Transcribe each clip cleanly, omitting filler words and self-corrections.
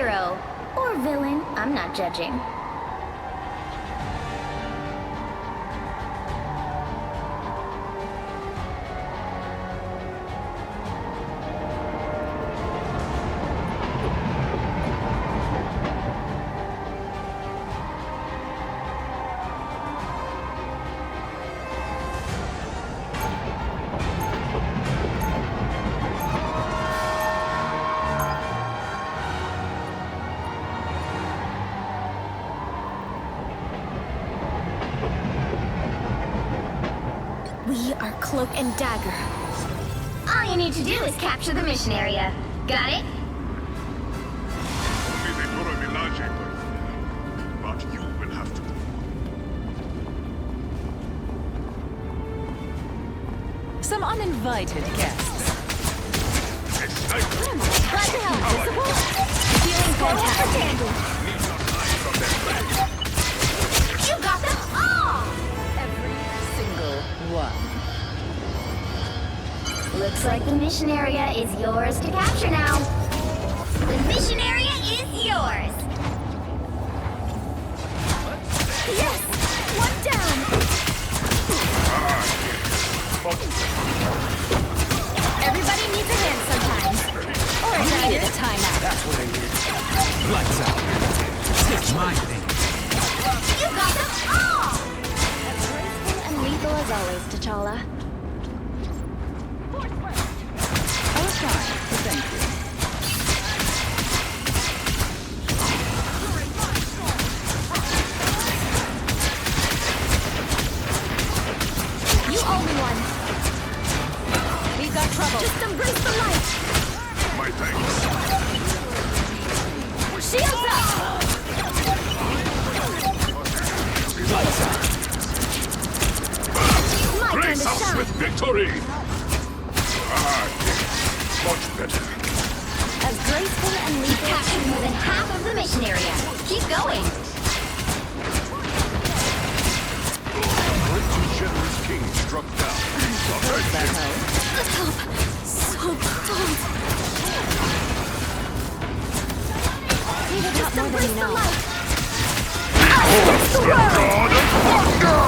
hero. Or villain, I'm not judging. We are Cloak and Dagger. All you need to do is capture the mission area. Got it? But you will have to. Some uninvited guests. Glad to help, Visible. Feeling fantastic. You got them all! Every single one. Looks like the mission area is yours to capture now. The mission area is yours. Yes! One down! Everybody needs a hand sometimes. Or a Needed a timeout. That's what I need. Lights out. It's my thing. You got them all! As graceful and lethal as always, T'Challa. I was fine, but thank you. You owe me one. We've got trouble. Just embrace the light. My thanks. Shields up! Lights out. My time Grace to us shine. with victory! Much better. As graceful and lethal. Captured more than half of the mission area. Keep going. Great and generous king struck down. That help. The top. So cold. Just embrace the light. Against the world! God of hunger!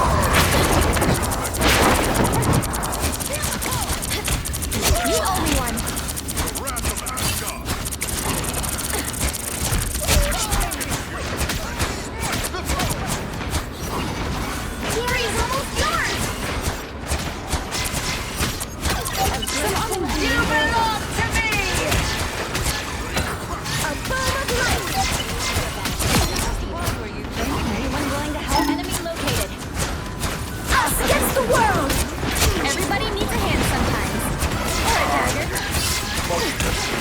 You owe me one. The wrath of Asgard! Fury's almost yours. You belong to me. A bomb of light. Anyone going to help? Enemy located. Us against the world. Everybody needs a hand sometimes. Or a dagger.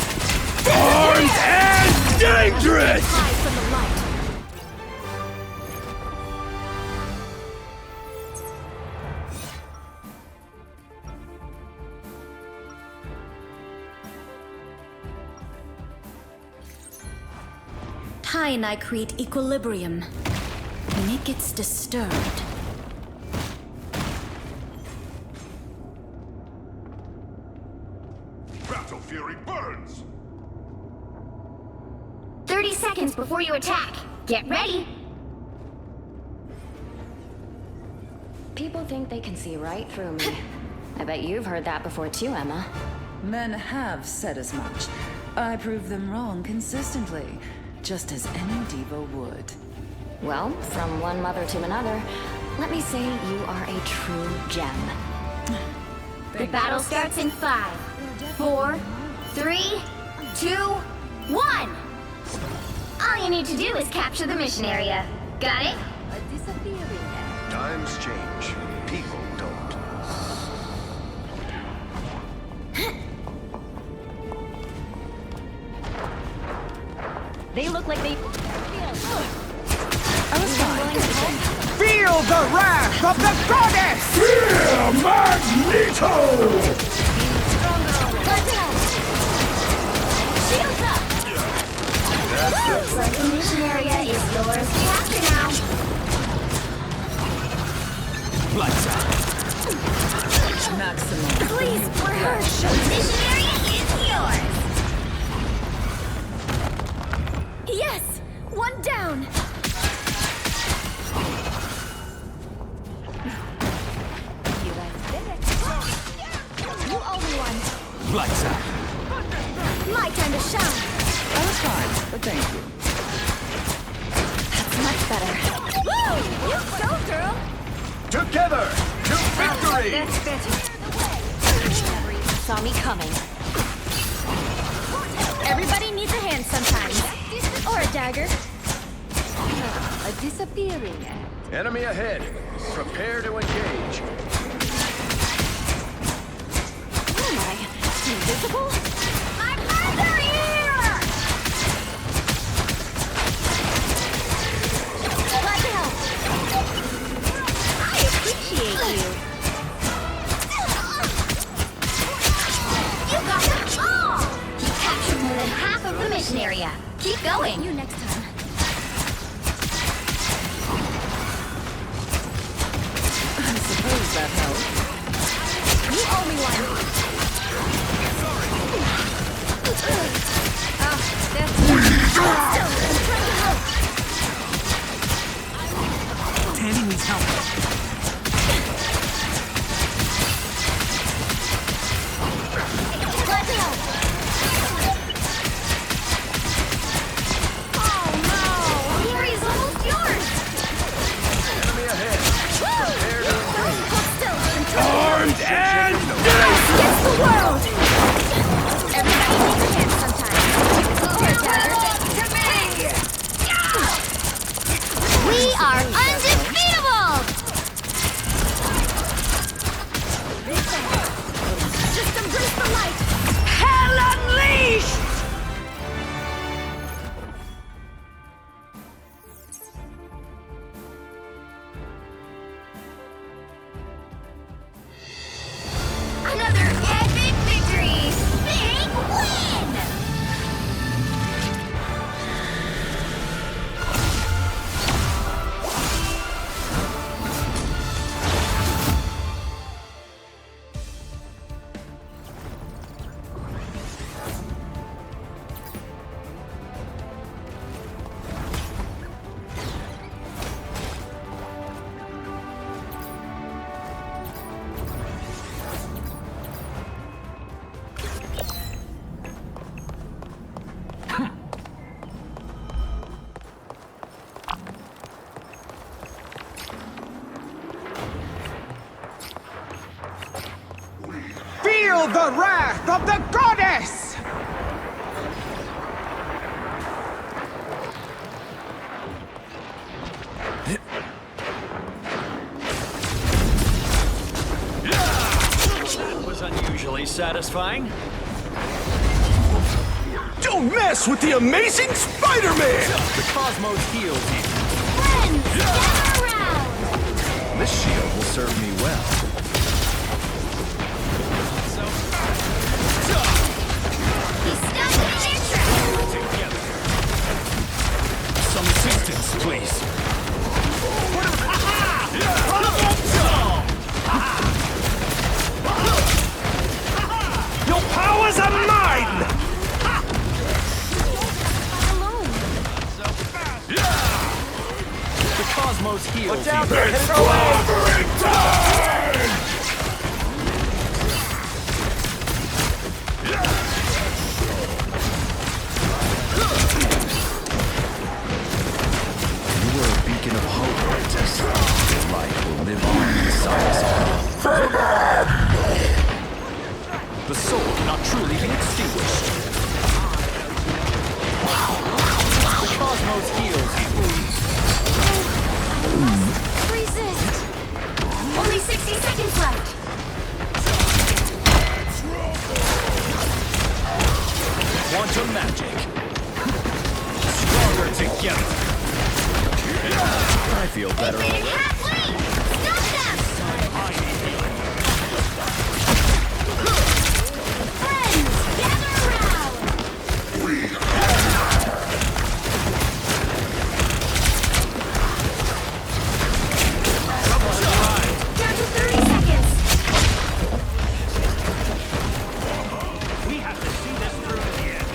Armed and dangerous! Hide from the light. Ty and I create equilibrium. When it gets disturbed, Battle Fury burns! 30 seconds before you attack. Get ready. People think they can see right through me. I bet you've heard that before too, Emma. Men have said as much. I prove them wrong consistently, just as any diva would. Well, from one mother to another, let me say you are a true gem. The battle starts in 5, 4, 3, 2, 1. All you need to do is capture the mission area. Got it? Times change. People don't. They look like they... I was fine. Feel the wrath of the goddess! Fear Magneto! Shields up! Looks like the mission area is yours to capture now. Lights out. Maximum. Please, we're hurt. The mission area is yours. Lights out. My time to shine. I was fine, but thank you. That's much better. Woo! You go, girl. Together to victory! That's better. Never even saw me coming. Everybody needs a hand sometimes. Or a dagger. A disappearing act. Enemy ahead. Prepare to engage. Who am I? Invisible? I'm under here! Glad to help. I appreciate you. You got them all! You captured more than half of the mission area. Keep going. You next time. I suppose that helped. You owe me one. That's still, I'm trying to help. Tandy needs help. Glad to help. Oh no! The area's almost yours! Enemy ahead. Prepare to engage. Hold still, I'm trying Armed and against the world! Everybody needs a hand sometimes. We are undefeatable! Just embrace the light! Hell unleashed! Another epic victory! Big win! feel the wrath of the goddess! That was unusually satisfying. Don't mess with the amazing Spider-Man! The cosmos heals you. Friends, gather around! This shield will serve me well. He's stuck in their trap! Together. Some assistance, please. Your powers are mine! The cosmos heals Watch out, you. they're headed our way! You were a beacon of hope, Princess. Your light will live on inside us all. The soul cannot truly be extinguished. The cosmos heals you. Resist! Only 60 seconds left! Quantum magic. Stronger together. I feel better They already. half lead! Stop them! Friends, gather around! Down to 30 seconds! We have to see this through to the end.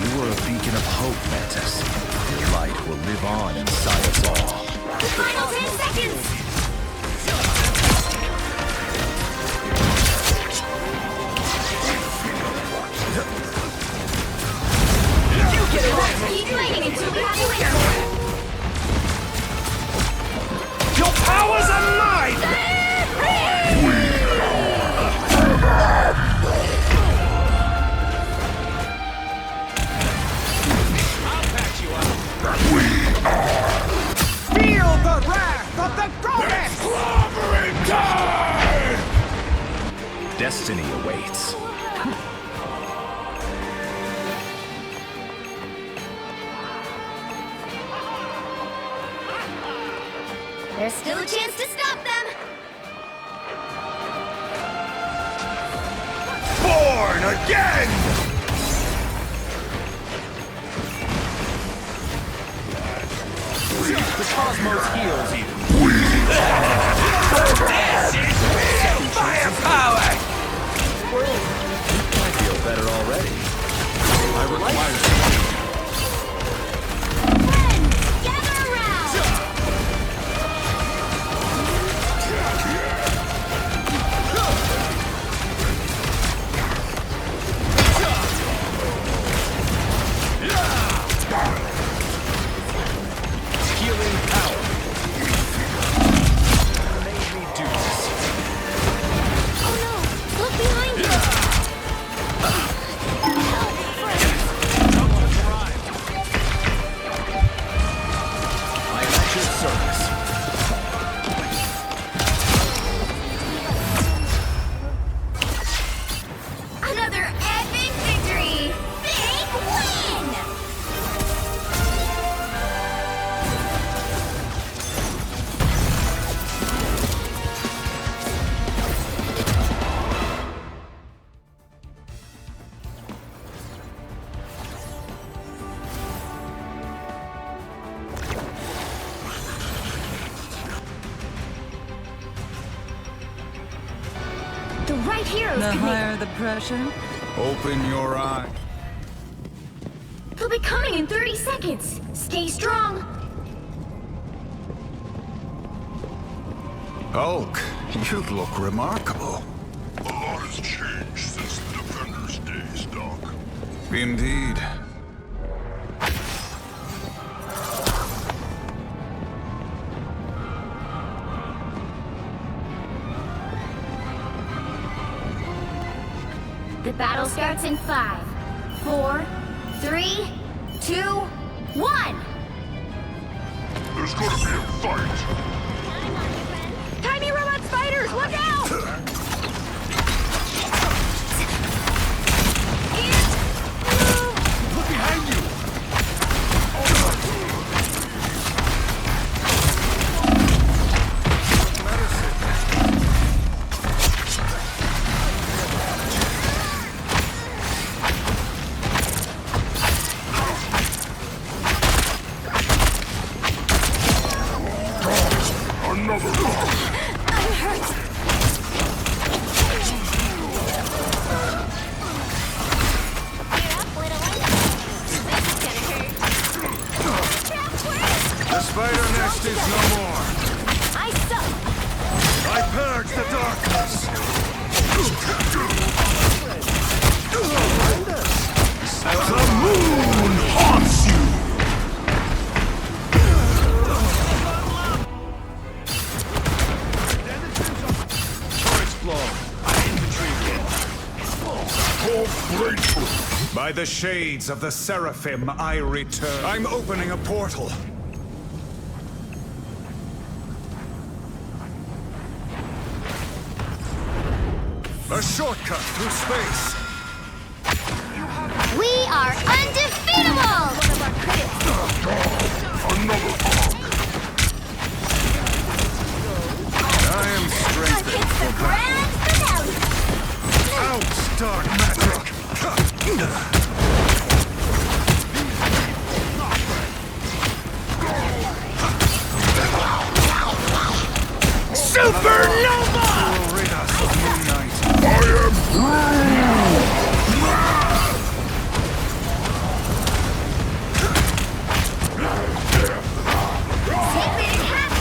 You were a beacon of hope, Mantis. Your light will live on inside us all. Final 10 seconds! Keep fighting until we have a winner! Your powers are mine! I'll patch you up. Feel the wrath of the goddess! Clobbering time! Destiny awaits. There's still a chance to stop them! Born again! The cosmos heals you. Firepower! I feel better already. I require speed. Friends, gather around! Healing power. Made me do this. Oh no! Look behind you! I am at your service. Another epic victory! Big win! The right heroes The can make... higher the pressure, Open your eye. They'll be coming in 30 seconds! Stay strong! Hulk, you look remarkable. A lot has changed since the Defender's days, Doc. Indeed. The battle starts in 5, 4, 3, 2, 1! There's gonna be a fight. Tiny robot spiders, look out! Look behind you! Another Doc. I'm hurt! The spider nest is no more. I suck! I purge the darkness. The moon haunts you. By the shades of the Seraphim, I return. I'm opening a portal. A shortcut through space. We are undefeatable! One of our critics. Another Doc. I am strengthened. Hits the grand finale! Out, dark magic. Supernova! Rid us of midnight. I am through. Take it in half!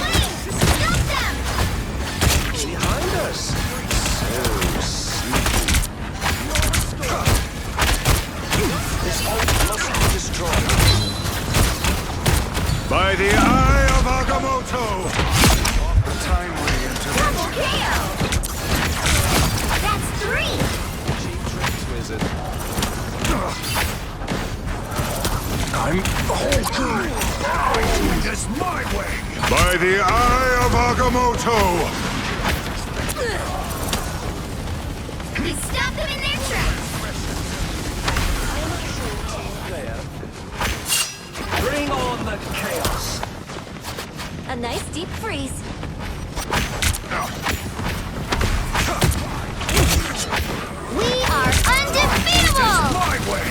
I'm halting. I do this my way! By the eye of Agamotto! We stop them in their tracks! Bring on the chaos. A nice deep freeze. We are undefeatable! My way!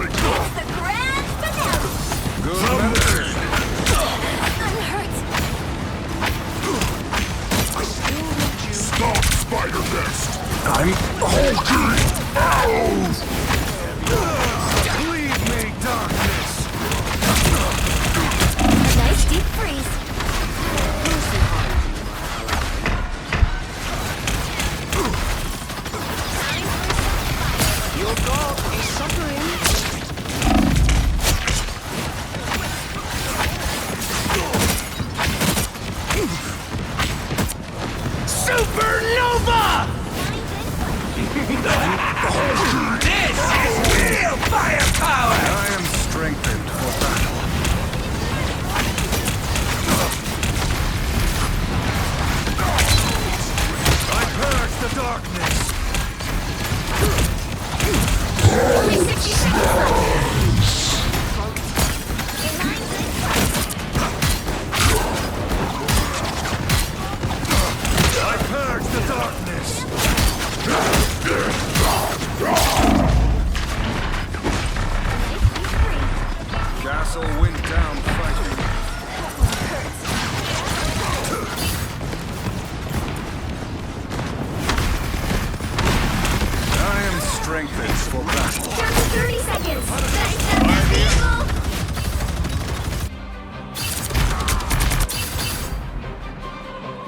It's the grand finale! Good method. I'm hurt. Stop, Spider Beast! I'm halting. Leave me, darkness! A nice deep freeze. Your dog is suffering. Supernova! This is real firepower! I am strengthened for battle. I purge the darkness! Only 60 seconds left. I purge the darkness! Castle went down fighting. I am strengthened for battle. Down to 30 seconds. Nice job, that vehicle.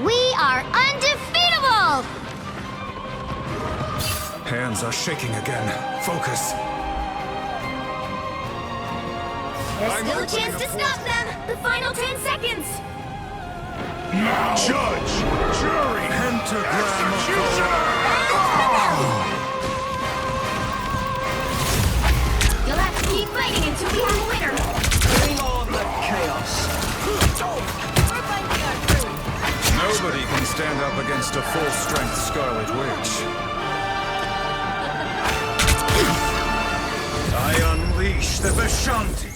We are undefeatable! Hands are shaking again. Focus. There's still a chance to stop them. The final 10 seconds. Judge! Jury! Pentagram of You'll have to keep fighting until we have a winner. Bring on the chaos. Nobody can stand up against a full-strength Scarlet Witch. I unleash the Vishanti!